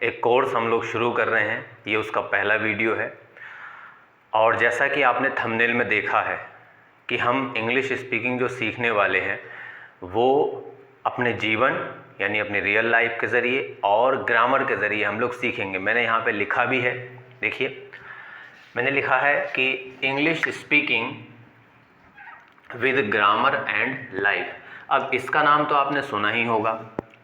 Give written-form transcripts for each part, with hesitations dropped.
एक कोर्स हम लोग शुरू कर रहे हैं, ये उसका पहला वीडियो है। और जैसा कि आपने थंबनेल में देखा है कि हम इंग्लिश स्पीकिंग जो सीखने वाले हैं वो अपने जीवन यानी अपनी रियल लाइफ के ज़रिए और ग्रामर के ज़रिए हम लोग सीखेंगे। मैंने यहाँ पे लिखा भी है, देखिए मैंने लिखा है कि English speaking with grammar and life. अब इसका नाम तो आपने सुना ही होगा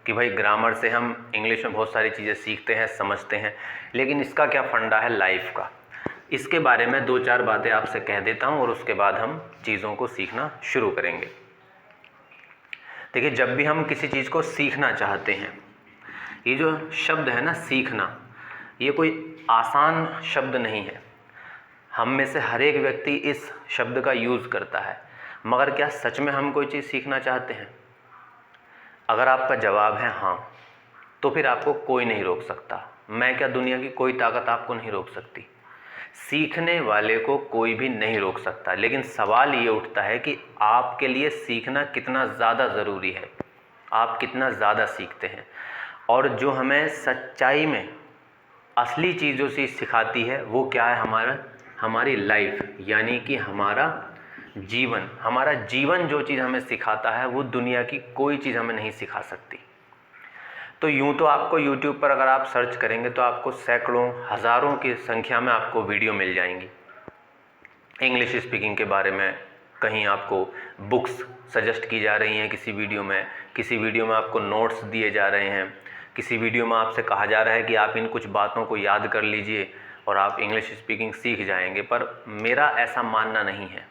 कि भाई ग्रामर से हम इंग्लिश में बहुत सारी चीज़ें सीखते हैं, समझते हैं, लेकिन इसका क्या फंडा है लाइफ का। इसके बारे में 2-4 बातें आपसे कह देता हूँ और उसके बाद हम चीज़ों को सीखना शुरू करेंगे। देखिए, जब भी हम किसी चीज़ को सीखना चाहते हैं, ये जो शब्द है ना सीखना, ये कोई आसान शब्द नहीं है। हम में से हर एक व्यक्ति इस शब्द का यूज़ करता है, मगर क्या सच में हम कोई चीज़ सीखना चाहते हैं? अगर आपका जवाब है हाँ, तो फिर आपको कोई नहीं रोक सकता। मैं क्या, दुनिया की कोई ताकत आपको नहीं रोक सकती। सीखने वाले को कोई भी नहीं रोक सकता। लेकिन सवाल ये उठता है कि आपके लिए सीखना कितना ज़्यादा ज़रूरी है, आप कितना ज़्यादा सीखते हैं। और जो हमें सच्चाई में असली चीज़ जो चीज़ सिखाती है वो क्या है? हमारी लाइफ, यानी कि हमारा जीवन जो चीज़ हमें सिखाता है वो दुनिया की कोई चीज़ हमें नहीं सिखा सकती। तो यूँ तो आपको YouTube पर अगर आप सर्च करेंगे तो आपको सैकड़ों हज़ारों की संख्या में आपको वीडियो मिल जाएंगी इंग्लिश स्पीकिंग के बारे में। कहीं आपको बुक्स सजेस्ट की जा रही हैं, किसी वीडियो में आपको नोट्स दिए जा रहे हैं, किसी वीडियो में आपसे कहा जा रहा है कि आप इन कुछ बातों को याद कर लीजिए और आप इंग्लिश स्पीकिंग सीख जाएंगे। पर मेरा ऐसा मानना नहीं है।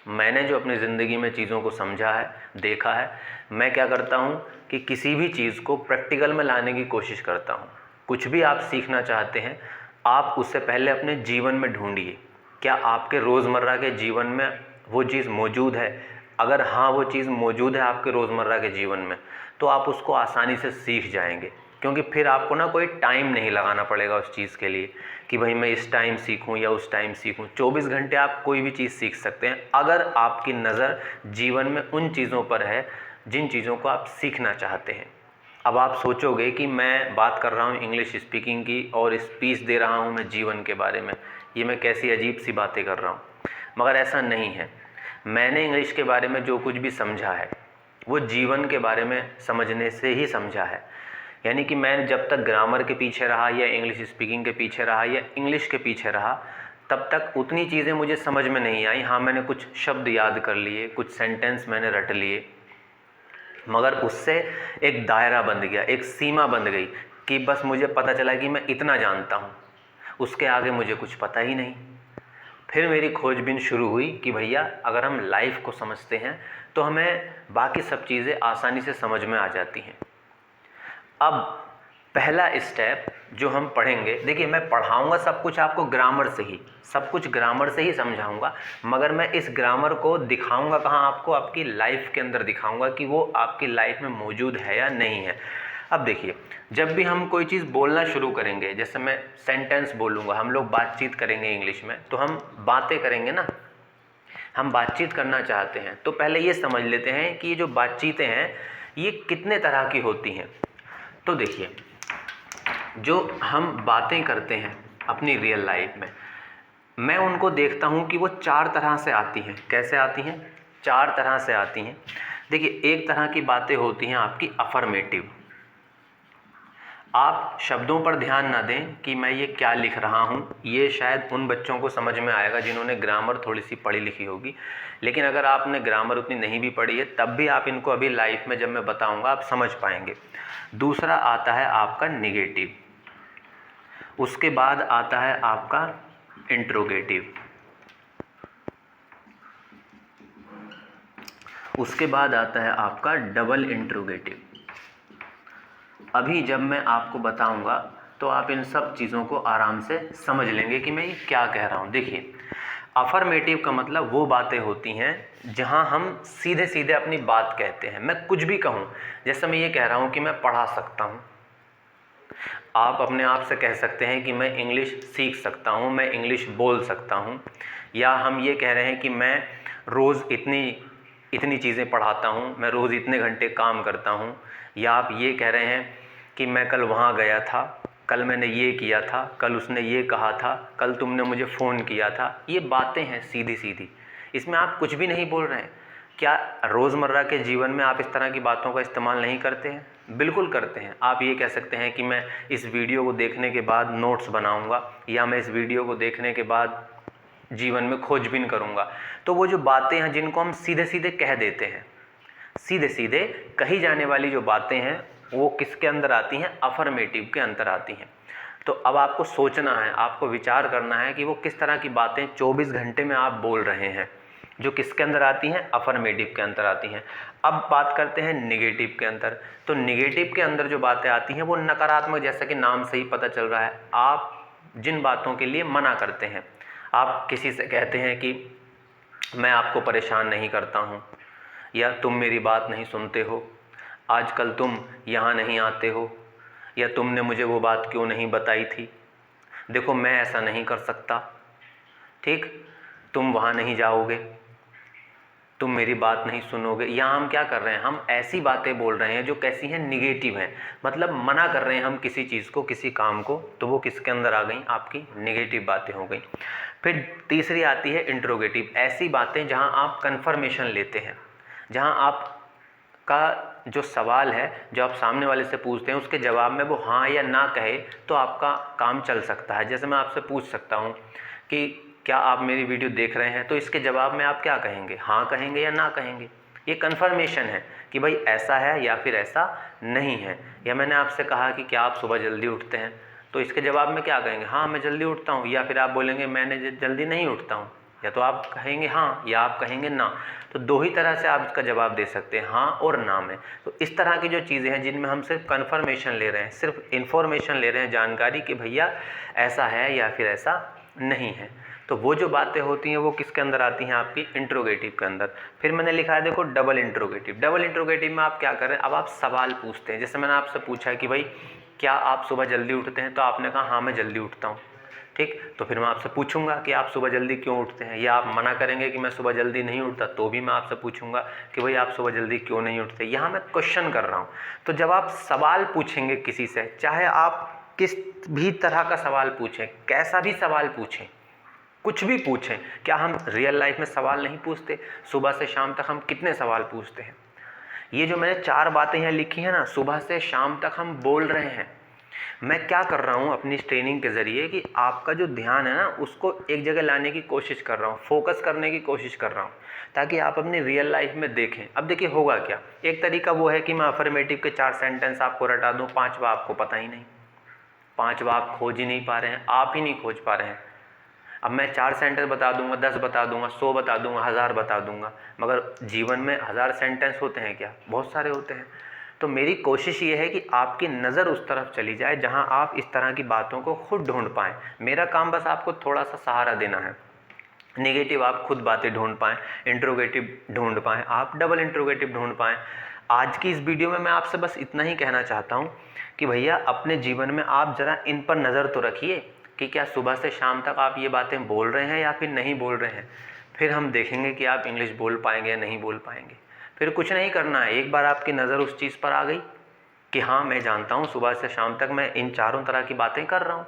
मैंने जो अपनी ज़िंदगी में चीज़ों को समझा है, देखा है, मैं क्या करता हूँ कि किसी भी चीज़ को प्रैक्टिकल में लाने की कोशिश करता हूँ। कुछ भी आप सीखना चाहते हैं, आप उससे पहले अपने जीवन में ढूंढिए, क्या आपके रोज़मर्रा के जीवन में वो चीज़ मौजूद है। अगर हाँ वो चीज़ मौजूद है आपके रोज़मर्रा के जीवन में, तो आप उसको आसानी से सीख जाएंगे, क्योंकि फिर आपको ना कोई टाइम नहीं लगाना पड़ेगा उस चीज़ के लिए कि भाई मैं इस टाइम सीखूं या उस टाइम सीखूं। 24 घंटे आप कोई भी चीज़ सीख सकते हैं अगर आपकी नज़र जीवन में उन चीज़ों पर है जिन चीज़ों को आप सीखना चाहते हैं। अब आप सोचोगे कि मैं बात कर रहा हूँ इंग्लिश स्पीकिंग की और स्पीच दे रहा हूँ मैं जीवन के बारे में, ये मैं कैसी अजीब सी बातें कर रहा हूँ। मगर ऐसा नहीं है। मैंने इंग्लिश के बारे में जो कुछ भी समझा है वो जीवन के बारे में समझने से ही समझा है। यानी कि मैं जब तक ग्रामर के पीछे रहा या इंग्लिश स्पीकिंग के पीछे रहा या इंग्लिश के पीछे रहा, तब तक उतनी चीज़ें मुझे समझ में नहीं आई। हाँ, मैंने कुछ शब्द याद कर लिए, कुछ सेंटेंस मैंने रट लिए, मगर उससे एक दायरा बंध गया, एक सीमा बंध गई कि बस मुझे पता चला कि मैं इतना जानता हूँ, उसके आगे मुझे कुछ पता ही नहीं। फिर मेरी खोजबीन शुरू हुई कि भैया अगर हम लाइफ को समझते हैं तो हमें बाकी सब चीज़ें आसानी से समझ में आ जाती हैं। अब पहला स्टेप जो हम पढ़ेंगे, देखिए मैं पढ़ाऊंगा सब कुछ आपको ग्रामर से ही समझाऊंगा, मगर मैं इस ग्रामर को दिखाऊंगा कहाँ? आपको आपकी लाइफ के अंदर दिखाऊंगा कि वो आपकी लाइफ में मौजूद है या नहीं है। अब देखिए, जब भी हम कोई चीज़ बोलना शुरू करेंगे, जैसे मैं सेंटेंस बोलूँगा, हम लोग बातचीत करेंगे इंग्लिश में, तो हम बातें करेंगे ना, हम बातचीत करना चाहते हैं, तो पहले ये समझ लेते हैं कि ये जो बातचीतें हैं ये कितने तरह की होती हैं। तो देखिए, जो हम बातें करते हैं अपनी रियल लाइफ में, मैं उनको देखता हूँ कि वो 4 तरह से आती हैं। कैसे आती हैं? 4 तरह से आती हैं। देखिए, एक तरह की बातें होती हैं आपकी अफर्मेटिव। आप शब्दों पर ध्यान ना दें कि मैं ये क्या लिख रहा हूँ, ये शायद उन बच्चों को समझ में आएगा जिन्होंने ग्रामर थोड़ी सी पढ़ी लिखी होगी, लेकिन अगर आपने ग्रामर उतनी नहीं भी पढ़ी है तब भी आप इनको अभी लाइफ में जब मैं बताऊँगा आप समझ पाएंगे। दूसरा आता है आपका निगेटिव, उसके बाद आता है आपका इंट्रोगेटिव, उसके बाद आता है आपका डबल इंट्रोगेटिव। अभी जब मैं आपको बताऊंगा तो आप इन सब चीज़ों को आराम से समझ लेंगे कि मैं ये क्या कह रहा हूँ। देखिए, अफर्मेटिव का मतलब वो बातें होती हैं जहाँ हम सीधे सीधे अपनी बात कहते हैं। मैं कुछ भी कहूँ, जैसे मैं ये कह रहा हूँ कि मैं पढ़ा सकता हूँ, आप अपने आप से कह सकते हैं कि मैं इंग्लिश सीख सकता हूँ, मैं इंग्लिश बोल सकता हूँ। या हम ये कह रहे हैं कि मैं रोज़ इतनी चीज़ें पढ़ाता हूँ, मैं रोज़ इतने घंटे काम करता हूँ। या आप ये कह रहे हैं कि मैं कल वहाँ गया था, कल मैंने ये किया था, कल उसने ये कहा था, कल तुमने मुझे फ़ोन किया था। ये बातें हैं सीधी सीधी, इसमें आप कुछ भी नहीं बोल रहे हैं। क्या रोज़मर्रा के जीवन में आप इस तरह की बातों का इस्तेमाल नहीं करते हैं? बिल्कुल करते हैं। आप ये कह सकते हैं कि मैं इस वीडियो को देखने के बाद नोट्स बनाऊंगा, या मैं इस वीडियो को देखने के बाद जीवन में खोजबीन करूंगा। तो वो जो बातें हैं जिनको हम सीधे सीधे कह देते हैं, सीधे सीधे कही जाने वाली जो बातें हैं वो किसके अंदर आती हैं? अफर्मेटिव के अंदर आती हैं। तो अब आपको सोचना है, आपको विचार करना है कि वो किस तरह की बातें 24 घंटे में आप बोल रहे हैं, जो किसके अंदर आती हैं? अफर्मेटिव के अंदर आती हैं। अब बात करते हैं निगेटिव के अंदर। तो निगेटिव के अंदर जो बातें आती हैं वो नकारात्मक, जैसा कि नाम से ही पता चल रहा है, आप जिन बातों के लिए मना करते हैं। आप किसी से कहते हैं कि मैं आपको परेशान नहीं करता हूँ, या तुम मेरी बात नहीं सुनते हो, आजकल तुम यहाँ नहीं आते हो, या तुमने मुझे वो बात क्यों नहीं बताई थी, देखो मैं ऐसा नहीं कर सकता, ठीक, तुम वहाँ नहीं जाओगे, तुम मेरी बात नहीं सुनोगे। यहाँ हम क्या कर रहे हैं? हम ऐसी बातें बोल रहे हैं जो कैसी हैं? निगेटिव हैं। मतलब मना कर रहे हैं हम किसी चीज़ को, किसी काम को, तो वो किसके अंदर आ गई? आपकी निगेटिव बातें हो गई। फिर तीसरी आती है इंट्रोगेटिव। ऐसी बातें जहाँ आप कन्फर्मेशन लेते हैं, जहाँ आपका जो सवाल है जो आप सामने वाले से पूछते हैं उसके जवाब में वो हाँ या ना कहे तो आपका काम चल सकता है। जैसे मैं आपसे पूछ सकता हूँ कि क्या आप मेरी वीडियो देख रहे हैं, तो इसके जवाब में आप क्या कहेंगे? हाँ कहेंगे या ना कहेंगे? ये कन्फर्मेशन है कि भाई ऐसा है या फिर ऐसा नहीं है। या मैंने आपसे कहा कि क्या आप सुबह जल्दी उठते हैं, तो इसके जवाब में क्या कहेंगे? हाँ मैं जल्दी उठता हूँ। या फिर आप बोलेंगे मैंने जल्दी नहीं उठता हूँ, या तो आप कहेंगे हाँ या आप कहेंगे ना। तो दो ही तरह से आप इसका जवाब दे सकते हैं, हाँ और ना में। तो इस तरह की जो चीज़ें हैं जिनमें हम सिर्फ कन्फर्मेशन ले रहे हैं, सिर्फ इन्फॉर्मेशन ले रहे हैं, जानकारी कि भैया ऐसा है या फिर ऐसा नहीं है, तो वो जो बातें होती हैं वो किसके अंदर आती हैं? आपकी इंट्रोगेटिव के अंदर। फिर मैंने लिखा है देखो डबल इंट्रोगेटिव। डबल इंट्रोगेटिव में आप क्या कर रहे हैं? अब आप सवाल पूछते हैं। जैसे मैंने आपसे पूछा है कि भाई क्या आप सुबह जल्दी उठते हैं, तो आपने कहा हाँ मैं जल्दी उठता हूँ, ठीक। तो फिर मैं आपसे पूछूंगा कि आप सुबह जल्दी क्यों उठते हैं, या आप मना करेंगे कि मैं सुबह जल्दी नहीं उठता, तो भी मैं आपसे पूछूंगा कि भाई आप सुबह जल्दी क्यों नहीं उठते। यहाँ मैं क्वेश्चन कर रहा हूँ। तो जब आप सवाल पूछेंगे किसी से, चाहे आप किस भी तरह का सवाल पूछें, कैसा भी सवाल पूछें, कुछ भी पूछें, क्या हम रियल लाइफ में सवाल नहीं पूछते? सुबह से शाम तक हम कितने सवाल पूछते हैं? ये जो मैंने 4 बातें यहाँ लिखी हैं ना, सुबह से शाम तक हम बोल रहे हैं। मैं क्या कर रहा हूँ अपनी ट्रेनिंग के ज़रिए कि आपका जो ध्यान है ना उसको एक जगह लाने की कोशिश कर रहा हूँ, फोकस करने की कोशिश कर रहा हूँ, ताकि आप अपनी रियल लाइफ में देखें। अब देखिए होगा क्या, एक तरीका वो है कि मैं अफर्मेटिव के 4 सेंटेंस आपको रटा दूँ, 5वां आपको पता ही नहीं, 5वां आप खोज ही नहीं पा रहे हैं, आप ही नहीं खोज पा रहे हैं। अब मैं 4 सेंटेंस बता दूंगा, 10 बता दूंगा, 100 बता दूंगा, 1000 बता दूंगा, मगर जीवन में 1000 सेंटेंस होते हैं क्या? बहुत सारे होते हैं। तो मेरी कोशिश ये है कि आपकी नज़र उस तरफ चली जाए जहां आप इस तरह की बातों को खुद ढूंढ पाएँ। मेरा काम बस आपको थोड़ा सा सहारा देना है। नेगेटिव आप खुद बातें ढूंढ पाएँ, इंट्रोगेटिव ढूंढ पाएँ, आप डबल इंट्रोगेटिव ढूंढ पाएँ। आज की इस वीडियो में मैं आपसे बस इतना ही कहना चाहता हूँ कि भैया अपने जीवन में आप ज़रा इन पर नज़र तो रखिए कि क्या सुबह से शाम तक आप ये बातें बोल रहे हैं या फिर नहीं बोल रहे हैं। फिर हम देखेंगे कि आप इंग्लिश बोल पाएंगे या नहीं बोल पाएंगे। फिर कुछ नहीं करना है, एक बार आपकी नज़र उस चीज़ पर आ गई कि हाँ मैं जानता हूँ सुबह से शाम तक मैं इन 4 तरह की बातें कर रहा हूँ,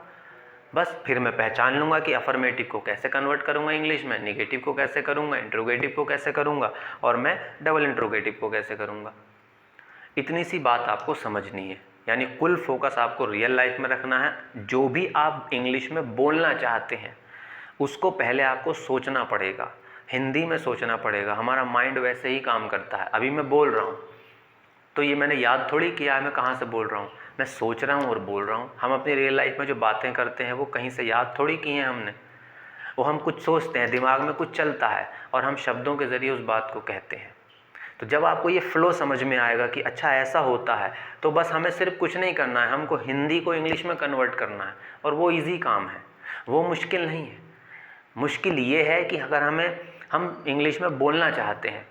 बस फिर मैं पहचान लूँगा कि अफर्मेटिव को कैसे कन्वर्ट करूँगा इंग्लिश में, निगेटिव को कैसे करूँगा, इंट्रोगेटिव को कैसे करूँगा, और मैं डबल इंट्रोगेटिव को कैसे करूँगा। इतनी सी बात आपको समझनी है, यानी कुल फोकस आपको रियल लाइफ में रखना है। जो भी आप इंग्लिश में बोलना चाहते हैं उसको पहले आपको सोचना पड़ेगा, हिंदी में सोचना पड़ेगा। हमारा माइंड वैसे ही काम करता है। अभी मैं बोल रहा हूँ तो ये मैंने याद थोड़ी किया है मैं कहाँ से बोल रहा हूँ, मैं सोच रहा हूँ और बोल रहा हूँ। हम अपनी रियल लाइफ में जो बातें करते हैं वो कहीं से याद थोड़ी की हैं हमने, वो हम कुछ सोचते हैं, दिमाग में कुछ चलता है और हम शब्दों के ज़रिए उस बात को कहते हैं। तो जब आपको ये फ़्लो समझ में आएगा कि अच्छा ऐसा होता है, तो बस हमें सिर्फ कुछ नहीं करना है, हमको हिंदी को इंग्लिश में कन्वर्ट करना है, और वो इजी काम है, वो मुश्किल नहीं है। मुश्किल ये है कि अगर हम इंग्लिश में बोलना चाहते हैं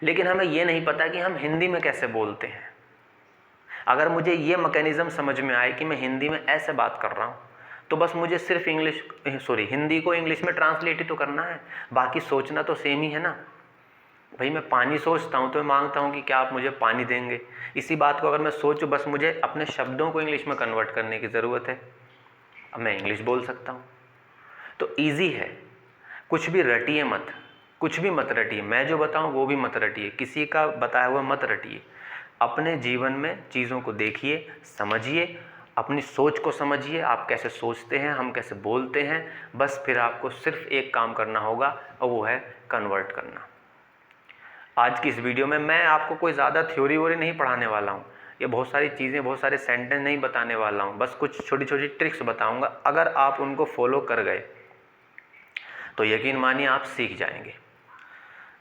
लेकिन हमें ये नहीं पता कि हम हिंदी में कैसे बोलते हैं। अगर मुझे ये मैकेनिज़्म समझ में आए कि मैं हिंदी में ऐसे बात कर रहा हूँ, तो बस मुझे सिर्फ हिंदी को इंग्लिश में ट्रांसलेट ही तो करना है, बाकी सोचना तो सेम ही है ना। भाई मैं पानी सोचता हूँ तो मैं मांगता हूँ कि क्या आप मुझे पानी देंगे। इसी बात को अगर मैं सोचूं, बस मुझे अपने शब्दों को इंग्लिश में कन्वर्ट करने की ज़रूरत है, अब मैं इंग्लिश बोल सकता हूँ। तो ईजी है, कुछ भी रटिए मत, कुछ भी मत रटिए, मैं जो बताऊँ वो भी मत रटिए, किसी का बताया हुआ मत रटिए। अपने जीवन में चीज़ों को देखिए, समझिए, अपनी सोच को समझिए, आप कैसे सोचते हैं, हम कैसे बोलते हैं। बस फिर आपको सिर्फ एक काम करना होगा और वो है कन्वर्ट करना। आज की इस वीडियो में मैं आपको कोई ज़्यादा थ्योरी वोरी नहीं पढ़ाने वाला हूँ, ये बहुत सारी चीज़ें, बहुत सारे सेंटेंस नहीं बताने वाला हूँ, बस कुछ छोटी छोटी ट्रिक्स बताऊँगा। अगर आप उनको फॉलो कर गए तो यकीन मानिए आप सीख जाएंगे।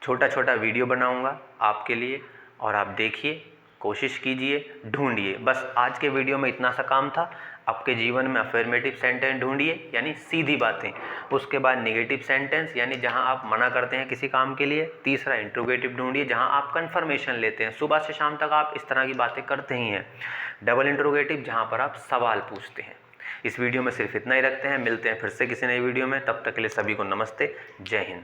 छोटा छोटा वीडियो बनाऊंगा आपके लिए और आप देखिए, कोशिश कीजिए, ढूंढिए। बस आज के वीडियो में इतना सा काम था। आपके जीवन में अफर्मेटिव सेंटेंस ढूंढिए, यानी सीधी बातें। उसके बाद नेगेटिव सेंटेंस, यानी जहां आप मना करते हैं किसी काम के लिए। तीसरा इंट्रोगेटिव ढूंढिए, जहां आप कन्फर्मेशन लेते हैं। सुबह से शाम तक आप इस तरह की बातें करते ही हैं। डबल इंट्रोगेटिव, जहां पर आप सवाल पूछते हैं। इस वीडियो में सिर्फ इतना ही रखते हैं, मिलते हैं फिर से किसी नई वीडियो में। तब तक के लिए सभी को नमस्ते, जय हिंद।